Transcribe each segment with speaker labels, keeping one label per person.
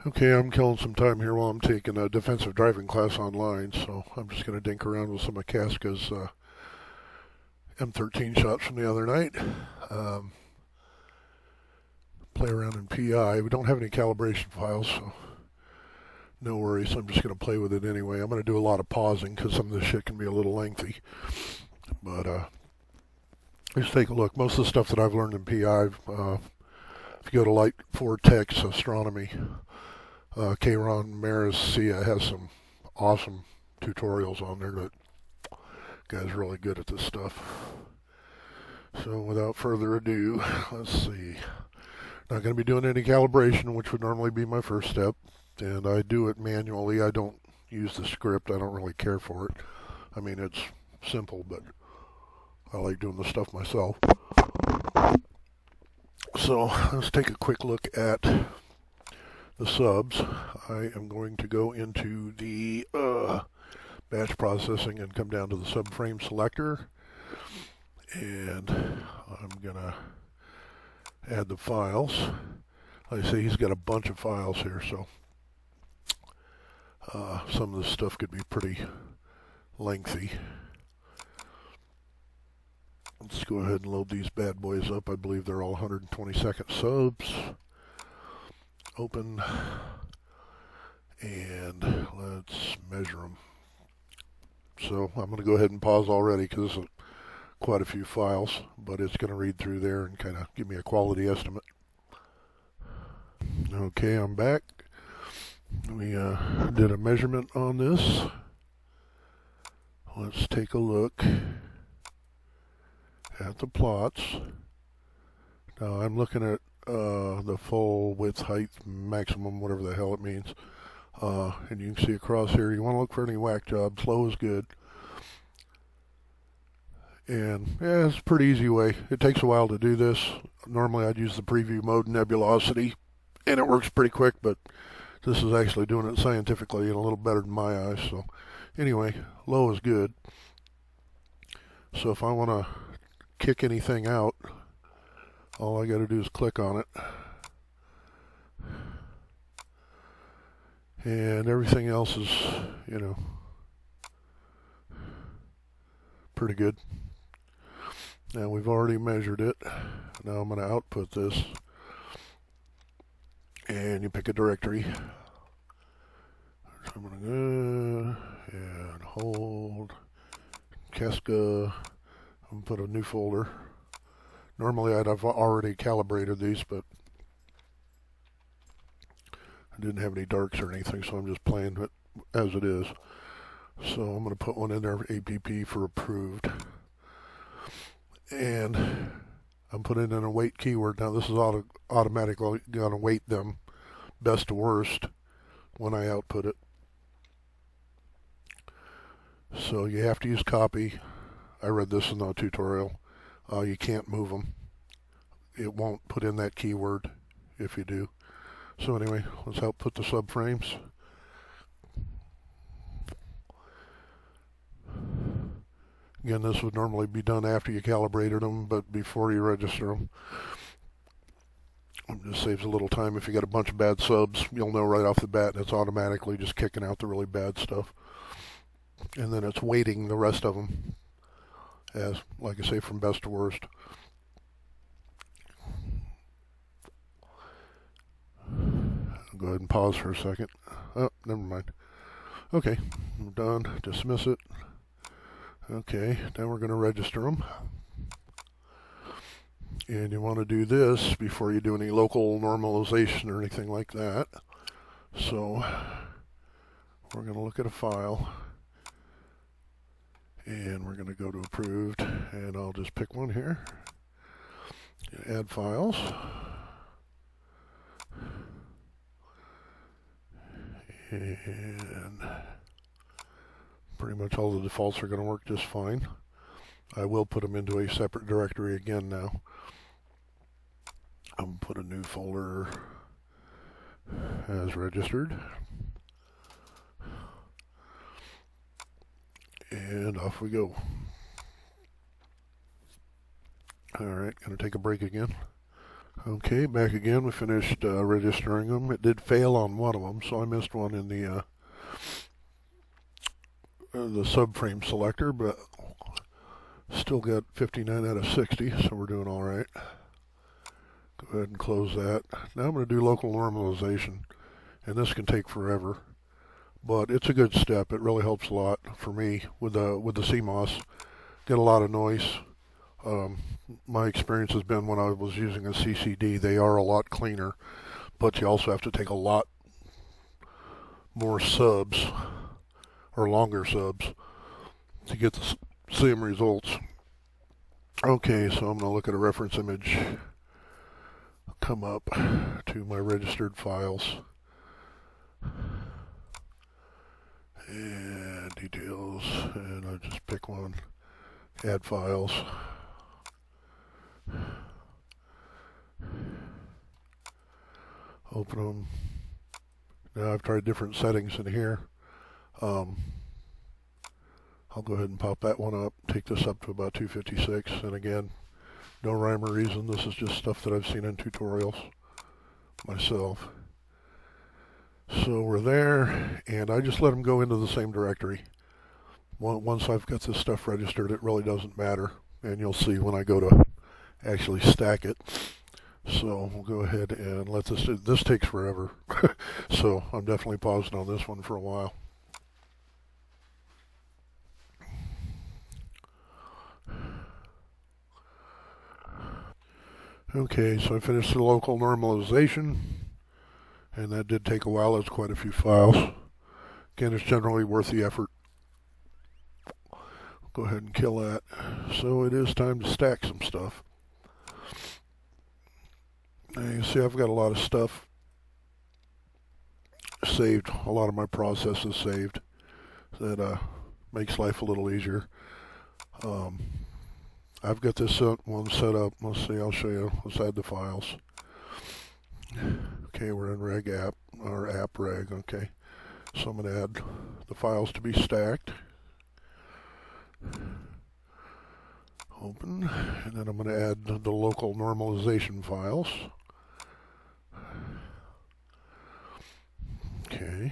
Speaker 1: Okay, I'm killing some time here while I'm taking a defensive driving class online, so I'm just going to dink around with some of Casca's M13 shots from the other night. Um, Play around in PI. We don't have any calibration files, so no worries. I'm just going to play with it anyway. I'm going to do a lot of pausing because some of this shit can be a little lengthy. But let's take a look. Most of the stuff that I've learned in PI, if you go to Light 4 Tech's Astronomy, Kron Maris-Sia has some awesome tutorials on there. That guy's really good at this stuff. So without further ado, let's see. Not going to be doing any calibration, which would normally be my first step, and I do it manually. I don't use the script. I don't really care for it. I mean, it's simple, but I like doing the stuff myself. So let's take a quick look at the subs. I am going to go into the batch processing and come down to the subframe selector, and I'm gonna add the files. Like I say, he's got a bunch of files here, so some of this stuff could be pretty lengthy. Let's go ahead and load these bad boys up. I believe they're all 120-second subs. Open, and let's measure them. So I'm going to go ahead and pause already because this is quite a few files, but it's going to read through there and kind of give me a quality estimate. Okay, I'm back. We did a measurement on this. Let's take a look at the plots. Now I'm looking at the full width, height, maximum, whatever the hell it means. And you can see across here, you want to look for any whack jobs. Low is good. And yeah, it's a pretty easy way. It takes a while to do this. Normally I'd use the preview mode nebulosity, and it works pretty quick, but this is actually doing it scientifically and a little better than my eyes. So anyway, low is good. So if I want to kick anything out, all I got to do is click on it. And everything else is, pretty good. Now we've already measured it. Now I'm going to output this. And you pick a directory. So I'm going to go and hold Casca. I'm going to put a new folder. Normally I'd have already calibrated these, but I didn't have any darks or anything, so I'm just playing it as it is. So I'm going to put one in there, APP, for approved. And I'm putting in a weight keyword. Now this is automatically going to weight them best to worst when I output it. So you have to use copy. I read this in the tutorial. You can't move them. It won't put in that keyword if you do. So anyway, let's output the subframes. Again, this would normally be done after you calibrated them, but before you register them. It just saves a little time. If you got a bunch of bad subs, you'll know right off the bat, and it's automatically just kicking out the really bad stuff. And then it's weighting the rest of them as, like I say, from best to worst. I'll go ahead and pause for a second. Oh, never mind. Okay, I'm done. Dismiss it. Okay, now we're going to register them. And you want to do this before you do any local normalization or anything like that. So we're going to look at a file. And we're going to go to approved. And I'll just pick one here. Add files. And pretty much all the defaults are going to work just fine. I will put them into a separate directory again now. I'm going to put a new folder as registered. And off we go. Alright, going to take a break again. Okay, back again. We finished registering them. It did fail on one of them, so I missed one in the subframe selector, but still got 59 out of 60, so we're doing all right. Go ahead and close that. Now I'm going to do local normalization, and this can take forever, but it's a good step. It really helps a lot for me with the CMOS. Get a lot of noise. My experience has been when I was using a CCD, they are a lot cleaner, but you also have to take a lot more subs or longer subs to get the same results. Okay, so I'm going to look at a reference image, come up to my registered files, and details, and I'll just pick one, add files. Open them. Now I've tried different settings in here. I'll go ahead and pop that one up, take this up to about 256, and again, no rhyme or reason. This is just stuff that I've seen in tutorials myself. So we're there, and I just let them go into the same directory. Once I've got this stuff registered, it really doesn't matter, and you'll see when I go to actually stack it. So we'll go ahead and let this takes forever. So I'm definitely pausing on this one for a while. Okay, so I finished the local normalization, and that did take a while. It's quite a few files. Again, it's generally worth the effort. Go ahead and kill that. So it is time to stack some stuff. Now you see I've got a lot of stuff saved, a lot of my processes saved. That makes life a little easier. I've got this one set up. Let's see, I'll show you. Let's add the files. Okay, we're in reg app, or app reg, okay. So I'm going to add the files to be stacked. Open, and then I'm going to add the local normalization files. Okay.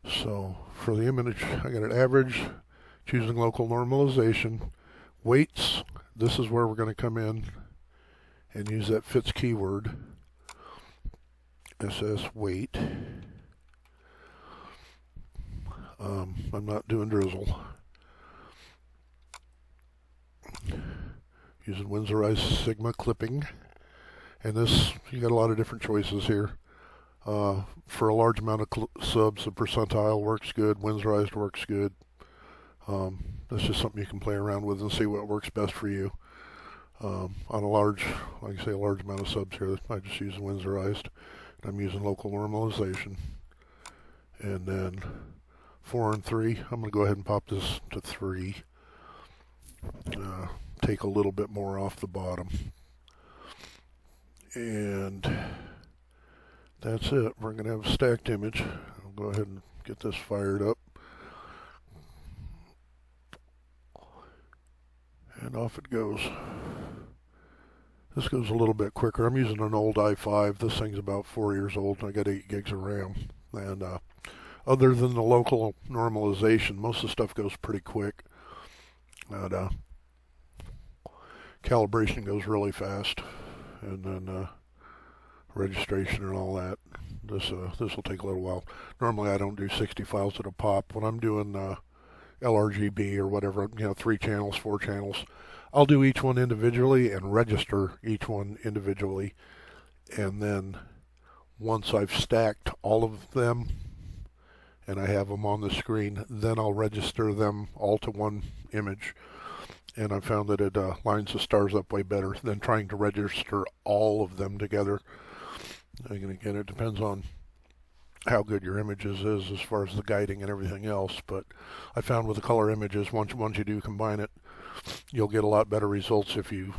Speaker 1: So for the image, I got an average, choosing local normalization. Weights, this is where we're going to come in and use that fits keyword. SS weight. I'm not doing drizzle. Using Winsorized Sigma clipping. And this, you got a lot of different choices here. For a large amount of subs, the percentile works good. Winsorized works good. That's just something you can play around with and see what works best for you. On a large, like I say, a large amount of subs here, I just use Winsorized. I'm using local normalization. And then 4 and 3, I'm going to go ahead and pop this to 3. Take a little bit more off the bottom. And that's it. We're going to have a stacked image. I'll go ahead and get this fired up. And off it goes. This goes a little bit quicker. I'm using an old i5. This thing's about 4 years old, and I got 8 gigs of RAM. And other than the local normalization, most of the stuff goes pretty quick. And calibration goes really fast. And then registration and all that. This will take a little while. Normally I don't do 60 files at a pop. When I'm doing LRGB or whatever, 3 channels, 4 channels, I'll do each one individually and register each one individually. And then once I've stacked all of them and I have them on the screen, then I'll register them all to one image. And I found that it lines the stars up way better than trying to register all of them together. And again, it depends on how good your images is as far as the guiding and everything else. But I found with the color images, once you do combine it, you'll get a lot better results if you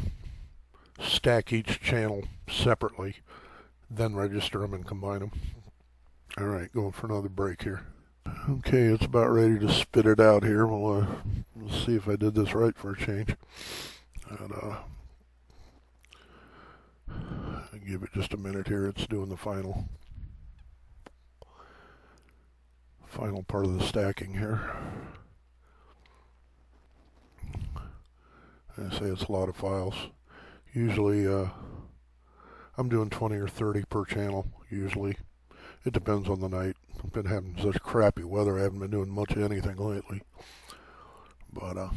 Speaker 1: stack each channel separately, then register them and combine them. All right, going for another break here. Okay, it's about ready to spit it out here. We'll see if I did this right for a change. And Give it just a minute here. It's doing the final part of the stacking here. I say it's a lot of files. Usually I'm doing 20 or 30 per channel usually. It depends on the night. I've been having such crappy weather, I haven't been doing much of anything lately. But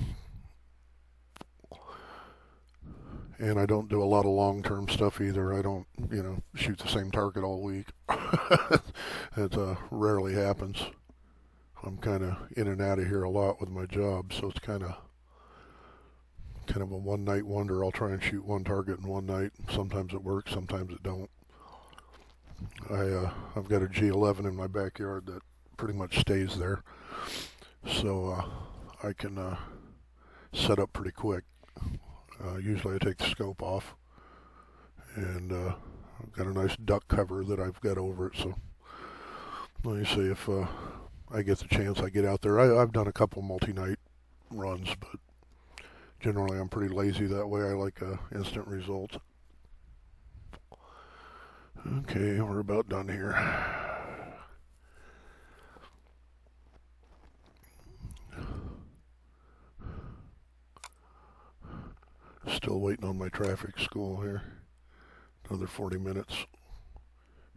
Speaker 1: and I don't do a lot of long-term stuff either. I don't, shoot the same target all week. It rarely happens. I'm kind of in and out of here a lot with my job, so it's kind of a one-night wonder. I'll try and shoot one target in one night. Sometimes it works, sometimes it don't. I've got a G11 in my backyard that pretty much stays there, so I can set up pretty quick. Usually I take the scope off, and I've got a nice duck cover that I've got over it, so let me see if I get the chance I get out there. I've done a couple multi-night runs, but generally I'm pretty lazy that way. I like instant results. Okay, we're about done here. Still waiting on my traffic school here. Another 40 minutes.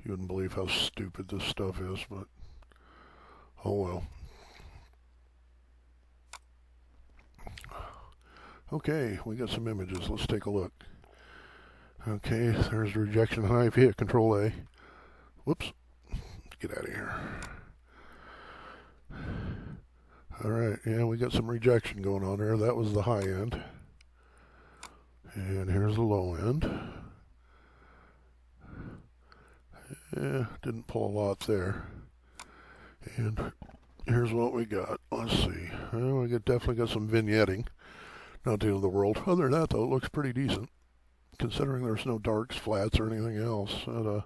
Speaker 1: You wouldn't believe how stupid this stuff is, but oh well. Okay, we got some images. Let's take a look. Okay, there's the rejection knife. Hit Control A. Whoops. Let's get out of here. Alright, yeah, we got some rejection going on there. That was the high end. And here's the low end. Yeah, didn't pull a lot there. And here's what we got. Let's see. Well, we definitely got some vignetting. Not the end of the world. Other than that, though, it looks pretty decent. Considering there's no darks, flats, or anything else. And,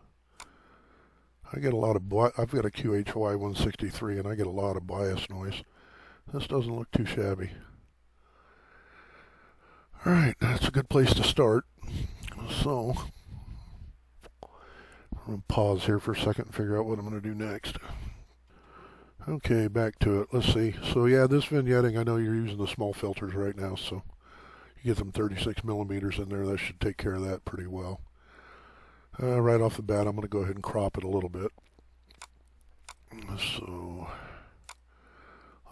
Speaker 1: I get a lot of, I've got a QHY 163, and I get a lot of bias noise. This doesn't look too shabby. Alright, that's a good place to start. So, I'm going to pause here for a second and figure out what I'm going to do next. Okay, back to it. Let's see. So yeah, this vignetting, I know you're using the small filters right now, so you get them 36 millimeters in there. That should take care of that pretty well. Right off the bat, I'm going to go ahead and crop it a little bit. So,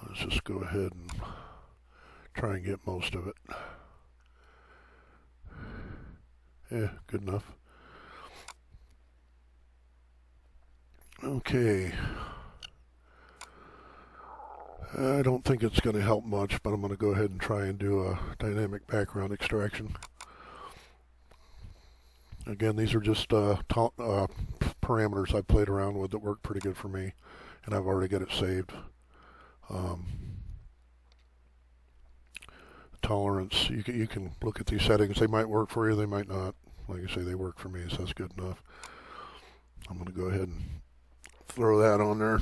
Speaker 1: let's just go ahead and try and get most of it. Yeah, good enough. Okay. I don't think it's going to help much, but I'm going to go ahead and try and do a dynamic background extraction. Again, these are just parameters I played around with that work pretty good for me, and I've already got it saved. Tolerance, you can look at these settings. They might work for you, they might not. Like I say, they work for me, so that's good enough. I'm going to go ahead and throw that on there.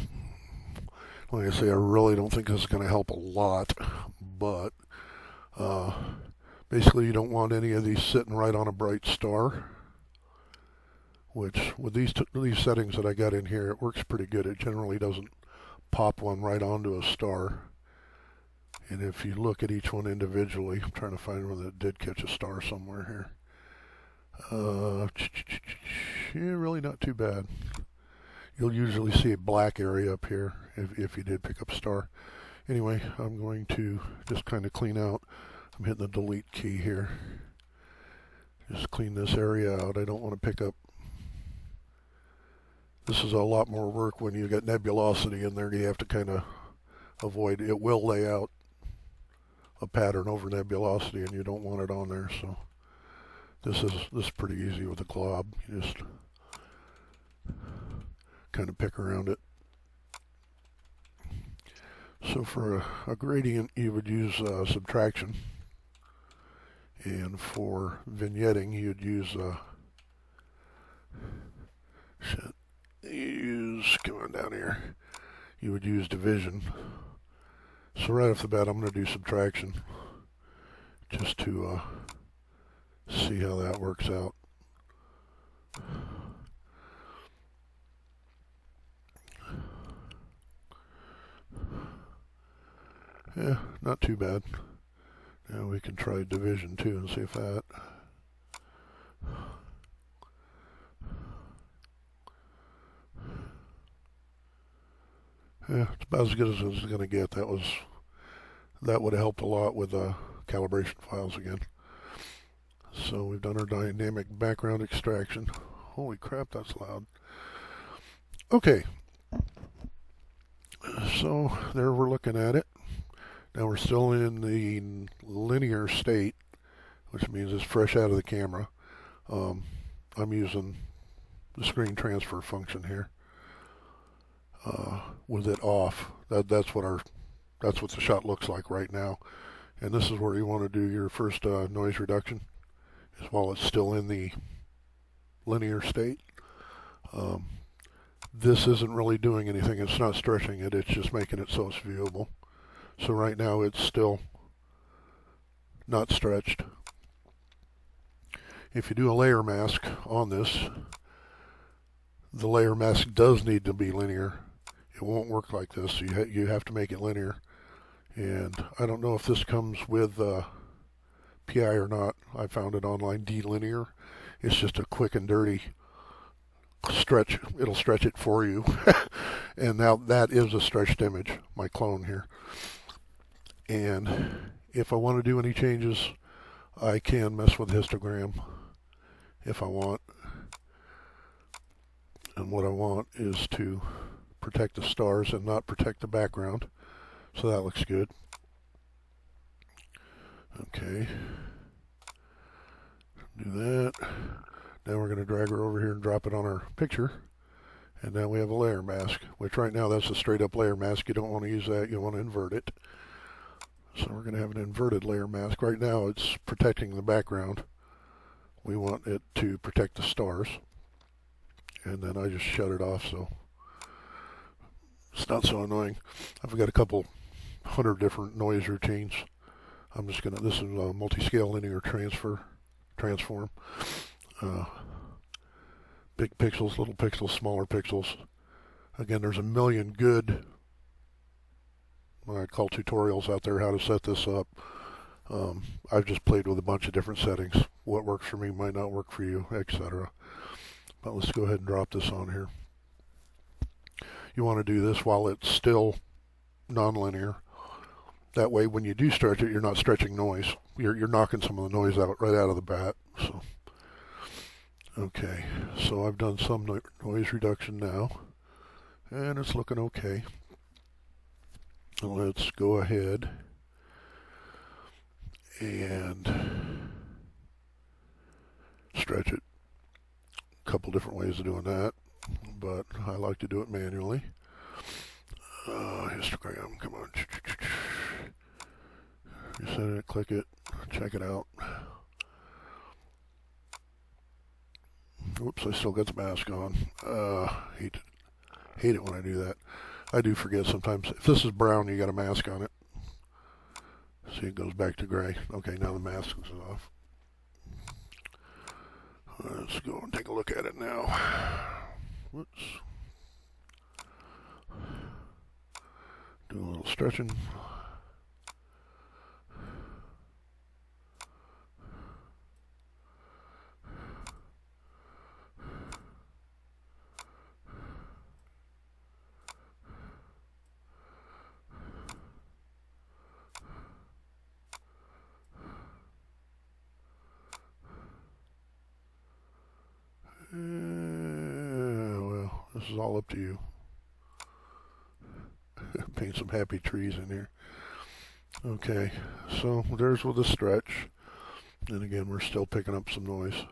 Speaker 1: Like I say, I really don't think this is going to help a lot, but basically you don't want any of these sitting right on a bright star, which with these settings that I got in here, it works pretty good. It generally doesn't pop one right onto a star. And if you look at each one individually, I'm trying to find one that did catch a star somewhere here. Yeah, really not too bad. You'll usually see a black area up here if you did pick up a star. Anyway, I'm going to just kind of clean out. I'm hitting the delete key here. Just clean this area out. I don't want to pick up. This is a lot more work when you got nebulosity in there. You have to kind of avoid. It will lay out a pattern over nebulosity, and you don't want it on there. So this is pretty easy with a glob. You just kind of pick around it. So for a gradient, you would use subtraction, and for vignetting, you'd use come on down here. You would use division. So right off the bat, I'm going to do subtraction just to see how that works out. Yeah, not too bad. Now we can try division 2 and see if that. Yeah, it's about as good as it's going to get. That would have helped a lot with calibration files again. So we've done our dynamic background extraction. Holy crap, that's loud. Okay, so there we're looking at it. Now we're still in the linear state, which means it's fresh out of the camera. I'm using the screen transfer function here with it off. That's what the shot looks like right now. And this is where you want to do your first noise reduction, is while it's still in the linear state. This isn't really doing anything. It's not stretching it. It's just making it so it's viewable. So right now it's still not stretched. If you do a layer mask on this, the layer mask does need to be linear. It won't work like this. You have to make it linear. And I don't know if this comes with PI or not. I found it online, D-linear. It's just a quick and dirty stretch. It'll stretch it for you. And now that is a stretched image, my clone here. And if I want to do any changes, I can mess with histogram if I want. And what I want is to protect the stars and not protect the background. So that looks good. Okay. Do that. Now we're going to drag her over here and drop it on our picture. And now we have a layer mask, which right now that's a straight up layer mask. You don't want to use that. You want to invert it. So we're going to have an inverted layer mask. Right now it's protecting the background. We want it to protect the stars. And then I just shut it off so it's not so annoying. I've got a couple 100 different noise routines. I'm just going to, this is a multi-scale linear transform. Big pixels, little pixels, smaller pixels. Again, there's a million good, what I'd call tutorials out there how to set this up. I've just played with a bunch of different settings. What works for me might not work for you, etc. But let's go ahead and drop this on here. You want to do this while it's still nonlinear. That way, when you do stretch it, you're not stretching noise. You're knocking some of the noise out right out of the bat. So, okay, so I've done some noise reduction now, and it's looking okay. Let's go ahead and stretch it. A couple different ways of doing that, but I like to do it manually. Histogram, come on. You set it, click it, check it out. Whoops, I still got the mask on. Hate it when I do that. I do forget sometimes. If this is brown, you got a mask on it. See, it goes back to gray. Okay, now the mask is off. Let's go and take a look at it now. Whoops. Do a little stretching. Well, this is all up to you. Paint some happy trees in here. Okay, so there's with the stretch. And again, we're still picking up some noise.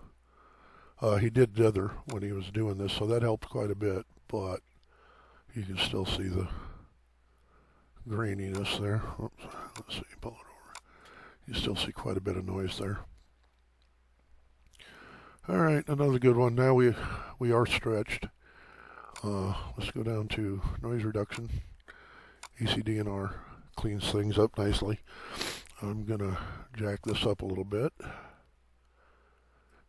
Speaker 1: He did dither when he was doing this, so that helped quite a bit, but you can still see the graininess there. Oops, let's see, pull it over. You still see quite a bit of noise there. All right, another good one. Now we are stretched. Let's go down to noise reduction. ECDNR cleans things up nicely. I'm going to jack this up a little bit.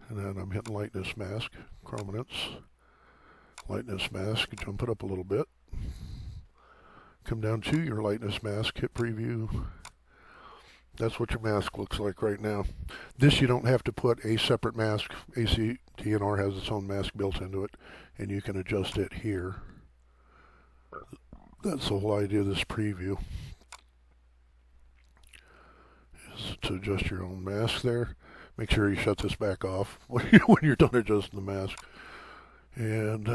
Speaker 1: And then I'm hitting lightness mask, chrominance, lightness mask, jump it up a little bit. Come down to your lightness mask, hit preview. That's what your mask looks like right now. This you don't have to put a separate mask. ACDNR has its own mask built into it, and you can adjust it here. That's the whole idea of this preview, is to adjust your own mask there. Make sure you shut this back off when you're done adjusting the mask. And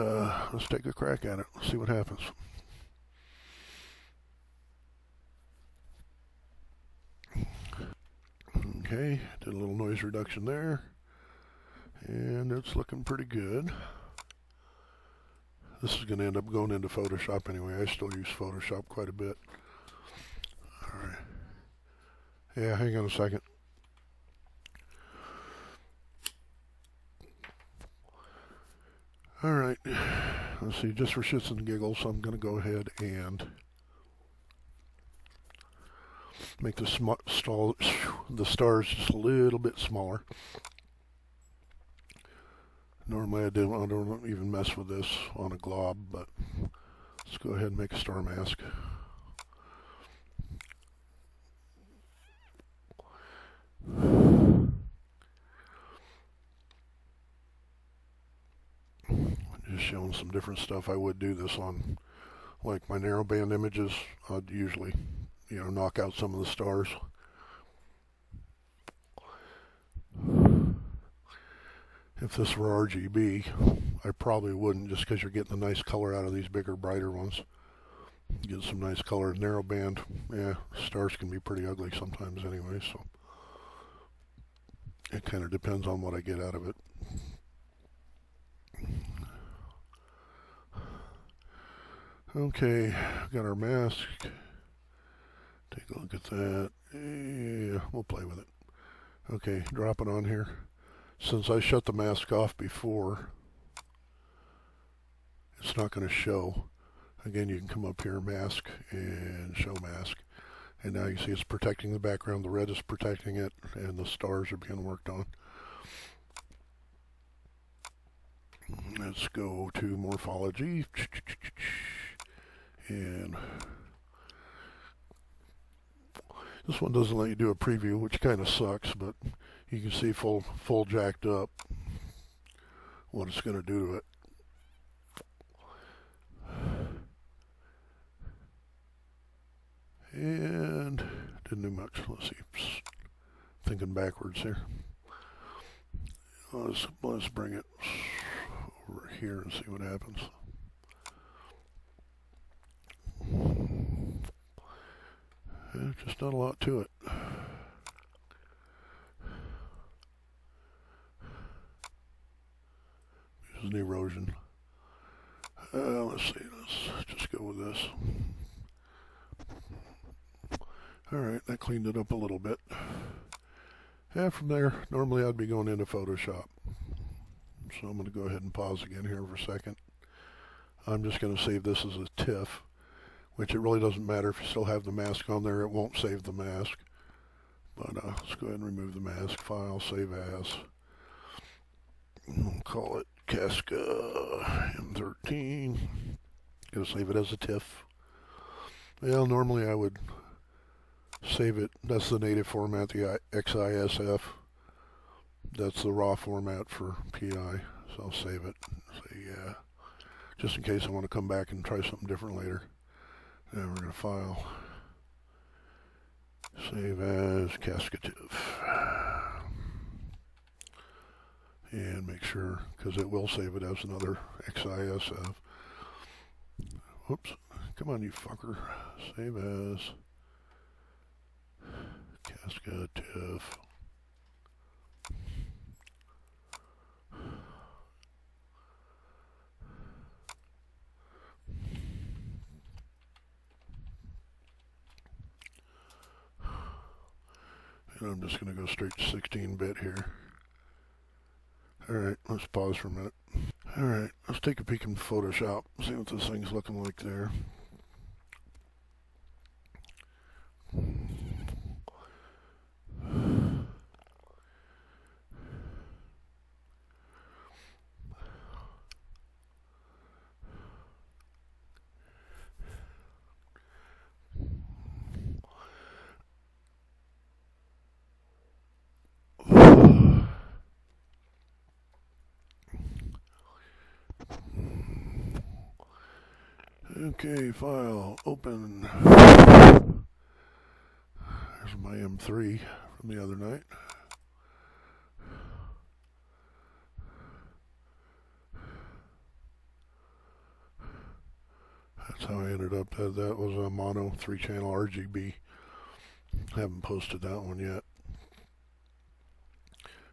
Speaker 1: let's take a crack at it. Let's see what happens. Okay, did a little noise reduction there. And it's looking pretty good. This is going to end up going into Photoshop anyway. I still use Photoshop quite a bit. Alright. Yeah, hang on a second. Alright, let's see, just for shits and giggles, I'm going to go ahead and make the stars just a little bit smaller. Normally I don't even mess with this on a glob, but let's go ahead and make a star mask. Just showing some different stuff. I would do this on, like, my narrowband images. I'd usually, knock out some of the stars. If this were RGB, I probably wouldn't, just because you're getting a nice color out of these bigger, brighter ones. Get some nice color. Narrowband, yeah, stars can be pretty ugly sometimes anyway, so it kind of depends on what I get out of it. Okay, got our mask. Take a look at that. Yeah, we'll play with it. Okay, drop it on here. Since I shut the mask off before, it's not going to show. Again, you can come up here, mask, and show mask. And now you see it's protecting the background. The red is protecting it, and the stars are being worked on. Let's go to morphology. And this one doesn't let you do a preview, which kind of sucks, but you can see full jacked up what it's going to do to it. And didn't do much. Let's see. Thinking backwards here. Let's bring it over here and see what happens. Just not a lot to it. There's an erosion. Let's see. Let's just go with this. Alright, that cleaned it up a little bit. And from there, normally I'd be going into Photoshop. So I'm going to go ahead and pause again here for a second. I'm just going to save this as a TIFF, which it really doesn't matter if you still have the mask on there. It won't save the mask. But let's go ahead and remove the mask. File, save as. We'll call it Casca M13. Gonna save it as a TIFF. Well, normally I would save it. That's the native format, the XISF. That's the raw format for PI. So I'll save it. Say yeah. Just in case I want to come back and try something different later. Now we're going to file. Save as Cascative. And make sure, because it will save it as another XISF. Whoops. Come on, you fucker. Save as Cascative. And I'm just going to go straight to 16-bit here. Alright, let's pause for a minute. Alright, let's take a peek in Photoshop, see what this thing's looking like there. Okay, file, open. There's my M3 from the other night. That's how I ended up. That was a mono 3-channel RGB. Haven't posted that one yet.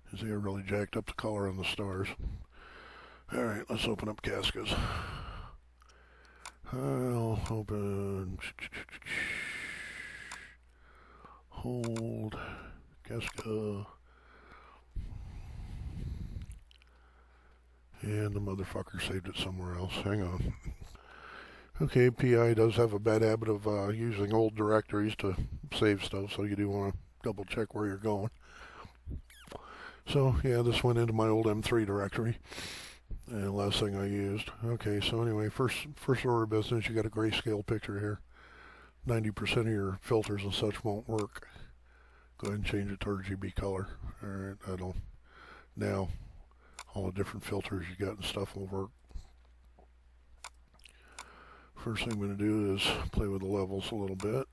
Speaker 1: Because they really jacked up the color on the stars. Alright, let's open up Cascas. I'll open. Hold. Casca. And the motherfucker saved it somewhere else. Hang on. Okay, PI does have a bad habit of using old directories to save stuff, so you do want to double check where you're going. So, yeah, this went into my old M3 directory. And last thing I used. Okay, so anyway, first order of business, you got a grayscale picture here. 90% of your filters and such won't work. Go ahead and change it to RGB color. Alright, that'll, now, all the different filters you got and stuff will work. First thing I'm going to do is play with the levels a little bit.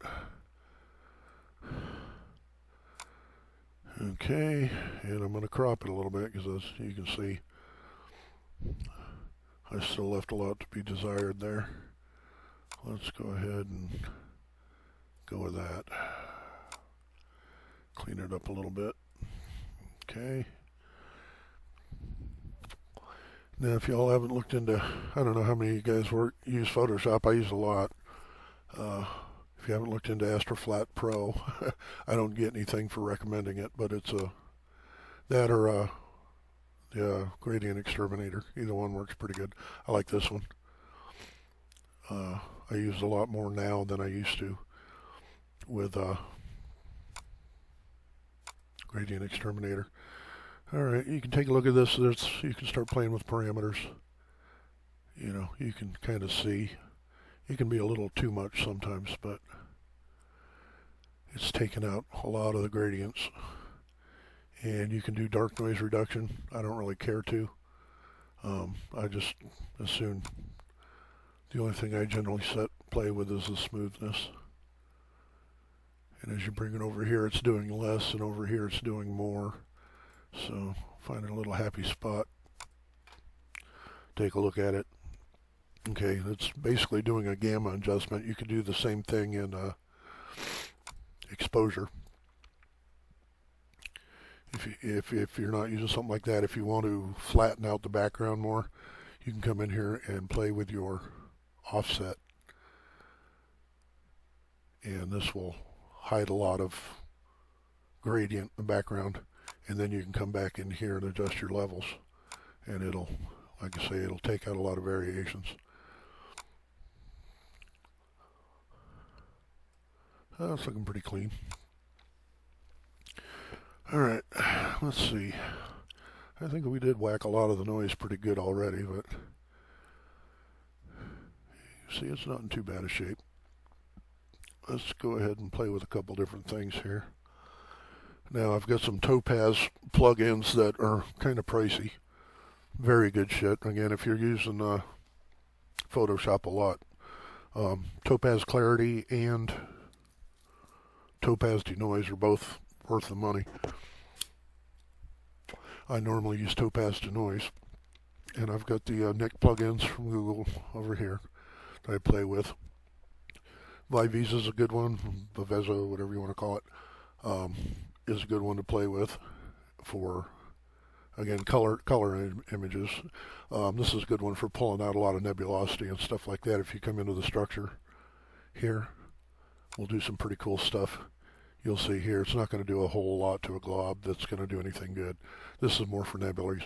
Speaker 1: Okay, and I'm going to crop it a little bit because as you can see, I still left a lot to be desired there. Let's go ahead and go with that. Clean it up a little bit. Okay. Now, if y'all haven't looked into, I don't know how many of you guys use Photoshop. I use a lot. If you haven't looked into Astroflat Pro, I don't get anything for recommending it, but it's that or the Gradient Exterminator. Either one works pretty good. I like this one. I use a lot more now than I used to with Gradient Exterminator. Alright, you can take a look at this. You can start playing with parameters. You know, you can kind of see. It can be a little too much sometimes, but it's taken out a lot of the gradients. And you can do dark noise reduction. I don't really care to. I just assume the only thing I generally play with is the smoothness. And as you bring it over here, it's doing less, and over here it's doing more. So find a little happy spot. Take a look at it. Okay, it's basically doing a gamma adjustment. You could do the same thing in exposure. If you're not using something like that, if you want to flatten out the background more, you can come in here and play with your offset. And this will hide a lot of gradient in the background. And then you can come back in here and adjust your levels. And it'll, like I say, it'll take out a lot of variations. That's looking pretty clean. Alright, let's see. I think we did whack a lot of the noise pretty good already, but you see it's not in too bad a shape. Let's go ahead and play with a couple different things here. Now I've got some Topaz plugins that are kind of pricey. Very good shit. Again, if you're using Photoshop a lot. Topaz Clarity and Topaz Denoise are both worth the money. I normally use Topaz Denoise. And I've got the Nick plugins from Google over here that I play with. Vivisa's a good one. Viveza, whatever you want to call it. Is a good one to play with for, again, color images. This is a good one for pulling out a lot of nebulosity and stuff like that. If you come into the structure here, we'll do some pretty cool stuff. You'll see here, it's not going to do a whole lot to a glob that's going to do anything good. This is more for nebulosity.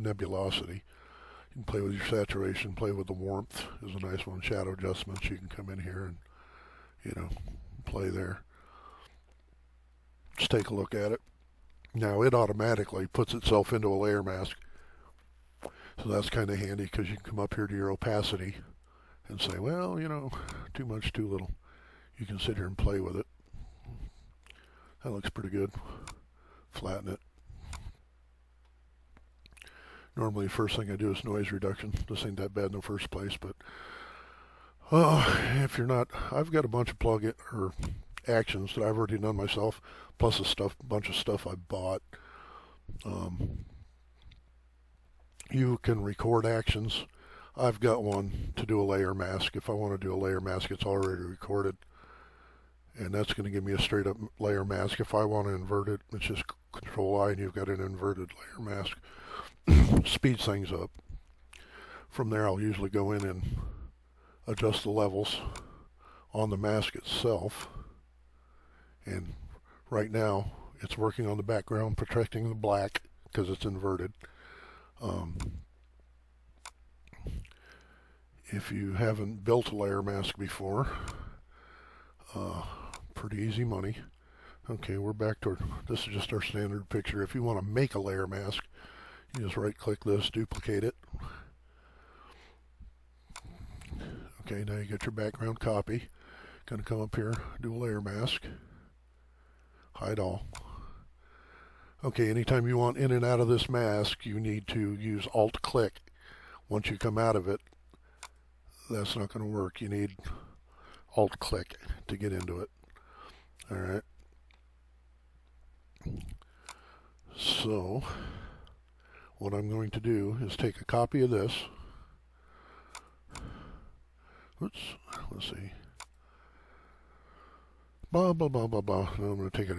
Speaker 1: You can play with your saturation, play with the warmth is a nice one. Shadow adjustments, you can come in here and, you know, play there. Just take a look at it. Now it automatically puts itself into a layer mask. So that's kind of handy because you can come up here to your opacity and say, well, you know, too much, too little. You can sit here and play with it. That looks pretty good. Flatten it. Normally the first thing I do is noise reduction. This ain't that bad in the first place, but if you're not, I've got a bunch of plug-in or actions that I've already done myself, plus a bunch of stuff I bought. You can record actions. I've got one to do a layer mask. If I want to do a layer mask, it's already recorded, and that's going to give me a straight up layer mask. If I want to invert it, it's just Control I and you've got an inverted layer mask. Speeds things up. From there I'll usually go in and adjust the levels on the mask itself, and right now it's working on the background, protecting the black because it's inverted. If you haven't built a layer mask before, pretty easy money. Okay, we're back to this is just our standard picture. If you want to make a layer mask, you just right click this, duplicate it. Okay, now you get your background copy. Gonna come up here, do a layer mask, hide all. Okay, anytime you want in and out of this mask, you need to use Alt click. Once you come out of it, that's not going to work. You need Alt click to get into it. All right. So what I'm going to do is take a copy of this. Oops, let's see. Blah, blah, blah, blah, blah. Now I'm going to take it.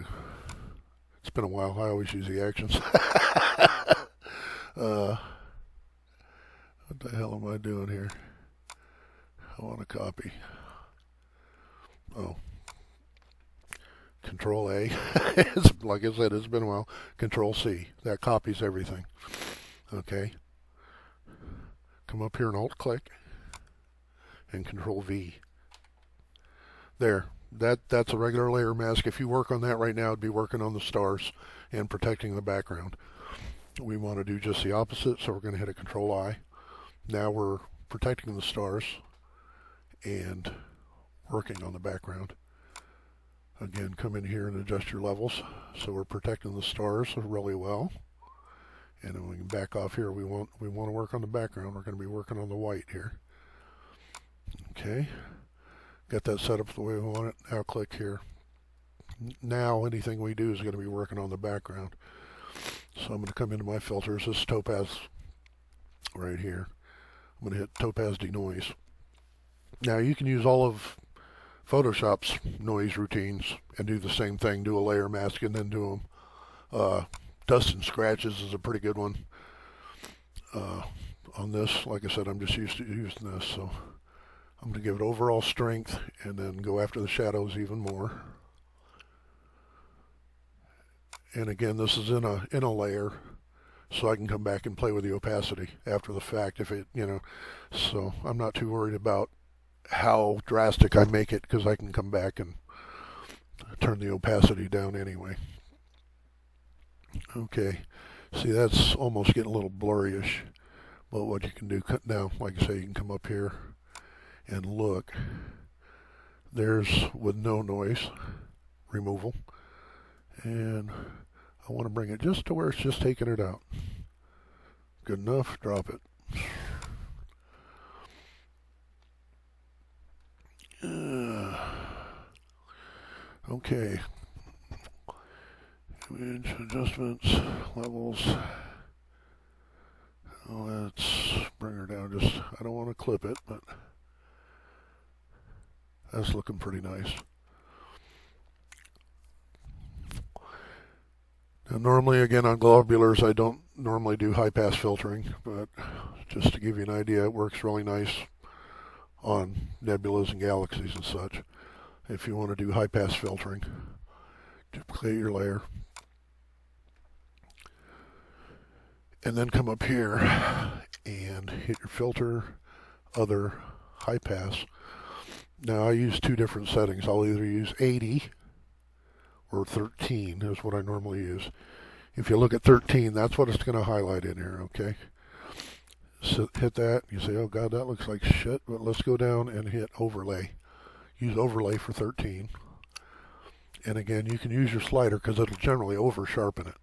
Speaker 1: It's been a while. I always use the actions. What the hell am I doing here? I want to copy. Oh. Control A. Like I said, it's been a while. Control C. That copies everything. Okay. Come up here and Alt click. And Control V. There. That's a regular layer mask. If you work on that right now, it'd be working on the stars and protecting the background. We want to do just the opposite, so we're going to hit a Control I. Now we're protecting the stars and working on the background. Again, come in here and adjust your levels. So we're protecting the stars really well. And then we can back off here. We want to work on the background. We're going to be working on the white here. Okay. Got that set up the way we want it. Now click here. Now anything we do is going to be working on the background. So I'm going to come into my filters. This is Topaz right here. I'm going to hit Topaz Denoise. Now you can use all of Photoshop's noise routines and do the same thing. Do a layer mask and then do them. Dust and scratches is a pretty good one. On this, like I said, I'm just used to using this, so I'm going to give it overall strength and then go after the shadows even more. And again, this is in a layer, so I can come back and play with the opacity after the fact if it, so I'm not too worried about how drastic I make it because I can come back and turn the opacity down anyway. Okay, see that's almost getting a little blurry-ish, but what you can do now, like I say, you can come up here and look. There's with no noise removal, and I want to bring it just to where it's just taking it out. Good enough, drop it. Okay. Image adjustments, levels. Let's bring her down. I don't want to clip it, but that's looking pretty nice. Now, normally, again, on globulars, I don't normally do high-pass filtering, but just to give you an idea, it works really nice on nebulas and galaxies and such. If you want to do high-pass filtering, duplicate your layer, and then come up here and hit your filter, other, high-pass. Now, I use two different settings. I'll either use 80 or 13 is what I normally use. If you look at 13, that's what it's going to highlight in here, okay? So hit that, you say, oh God, that looks like shit, but let's go down and hit overlay. Use overlay for 13. And again, you can use your slider because it'll generally over sharpen it.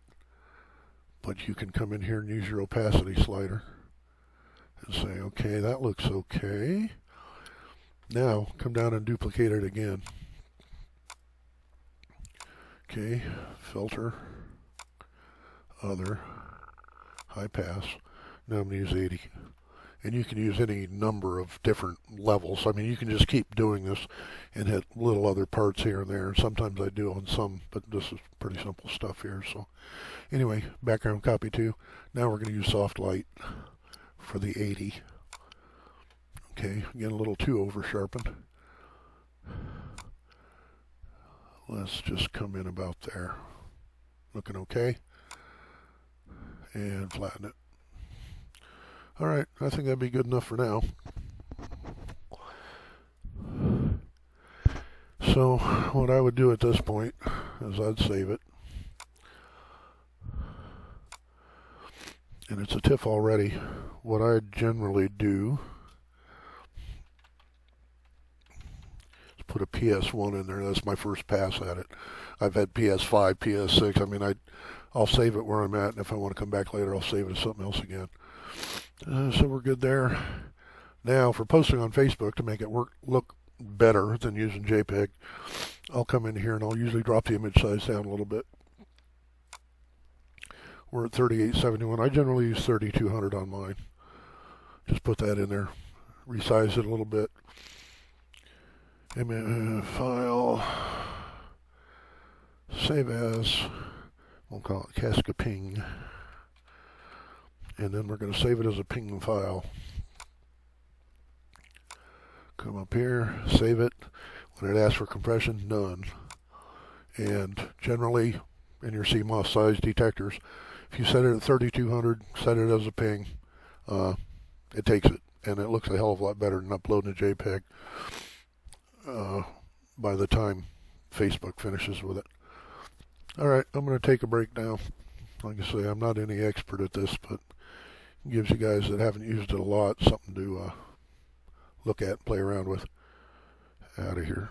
Speaker 1: But you can come in here and use your opacity slider and say, okay, that looks okay. Now come down and duplicate it again. Okay, filter, other, high pass. Now I'm going to use 80. And you can use any number of different levels. I mean, you can just keep doing this and hit little other parts here and there. Sometimes I do on some, but this is pretty simple stuff here. So anyway, background copy to. Now we're going to use soft light for the 80. Okay, again, a little too over sharpened. Let's just come in about there. Looking okay. And flatten it. All right, I think that'd be good enough for now. So what I would do at this point is I'd save it. And it's a TIFF already. What I generally do is put a PS1 in there. That's my first pass at it. I've had PS5, PS6. I mean, I'll save it where I'm at, and if I want to come back later, I'll save it as something else again. So we're good there. Now, for posting on Facebook to make it look better than using JPEG, I'll come in here and I'll usually drop the image size down a little bit. We're at 3871. I generally use 3200 on mine. Just put that in there. Resize it a little bit. File. Save as. We'll call it Cascaping. And then we're going to save it as a ping file. Come up here, save it. When it asks for compression, none. And generally, in your CMOS size detectors, if you set it at 3200, set it as a ping, it takes it. And it looks a hell of a lot better than uploading a JPEG by the time Facebook finishes with it. All right, I'm going to take a break now. Like I say, I'm not any expert at this, but it gives you guys that haven't used it a lot something to look at and play around with. Out of here.